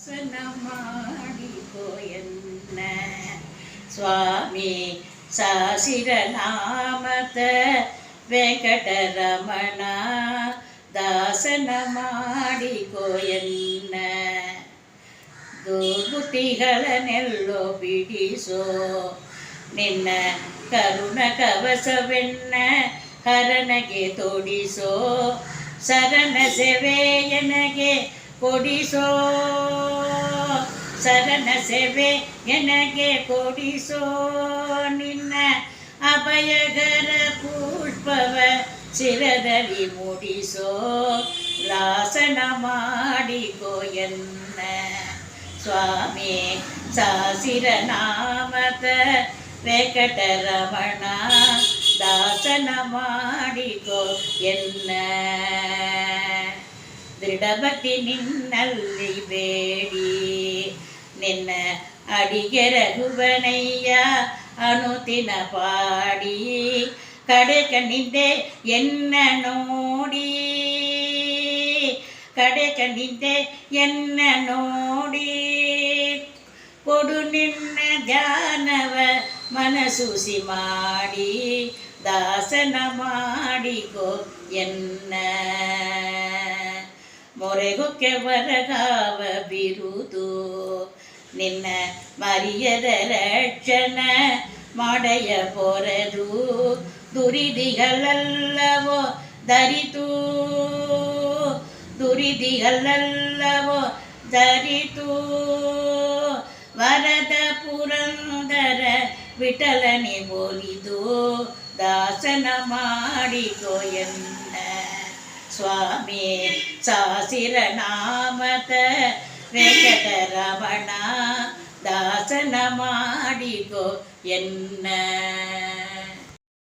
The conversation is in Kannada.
ದಾಸನ ಮಾಡಿಕೋ ಎನ್ನ ಸ್ವಾಮಿ ಸಾಸಿರ ನಾಮದ ವೆಂಕಟರಮಣ ದಾಸನ ಮಾಡಿಕೋ ಎನ್ನ ದುರ್ಬುದ್ಧಿಗಳನ್ನೆಲ್ಲೋ ಬಿಡಿಸೋ ನಿನ್ನ ಕರುಣ ಕವಸವೆನ್ನ ಹರನಗೆ ತೊಡಿಸೋ ಶರಣ ಸೇವೆಯನಗೆ ಕೊಡಿಸೋ ಶರಣ ಸೇವೆ ನನಗೆ ಕೊಡಿಸೋ ನಿನ್ನ ಅಭಯಗರ ಪುಷ್ಪವ ಶಿರದಲ್ಲಿ ಮೂಡಿಸೋ ಲಾಸನ ಮಾಡಿಕೋ ಎನ್ನ ಸ್ವಾಮಿ ಸಾಸಿರ ನಾಮದ ವೆಂಕಟರಮಣ ದಾಸನ ಮಾಡಿಕೋ ಎನ್ನ ದೃಢಭಕ್ತಿ ನಿನ್ನಲ್ಲಿ ಬೇಡಿ ನಿನ್ನ ಅಡಿಗೆ ರಘುವನಯ್ಯ ಅನುತಿನ ಪಾಡಿ ಕಡೆ ಕಣ್ಣಿದ್ದೆ ಎನ್ನ ನೋಡಿ ಕಡೆ ಕಣ್ಣಿದ್ದೆ ಎನ್ನ ನೋಡಿ ಕೊಡು ನಿನ್ನ ಧ್ಯಾನವ ಮನಸೂಸಿ ಮಾಡಿ ದಾಸನ ಮಾಡಿಕೋ ಎನ್ನ ಮೊರೆಗೊಕ್ಕೆ ಬರಗಾವ ಬಿರುದು ನಿನ್ನ ಮರಿಯದ ರಕ್ಷಣ ಮಾಡಯ ಪೊರೆದು ದುರಿದಿಗಳಲ್ಲವೋ ಧರಿತು ದುರಿದಿಗಳಲ್ಲವೋ ಧರಿತು ವರದ ಪುರಂದರ ವಿಠಲನೆ ಒಲಿದು ದಾಸನ ಮಾಡಿಕೋ ಎನ್ನ ಸ್ವಾಮಿ ಸಾಸಿರ ನಾಮದ ವೆಂಕಟರಮಣ ದಾಸನ ಮಾಡಿಕೋ ಎನ್ನ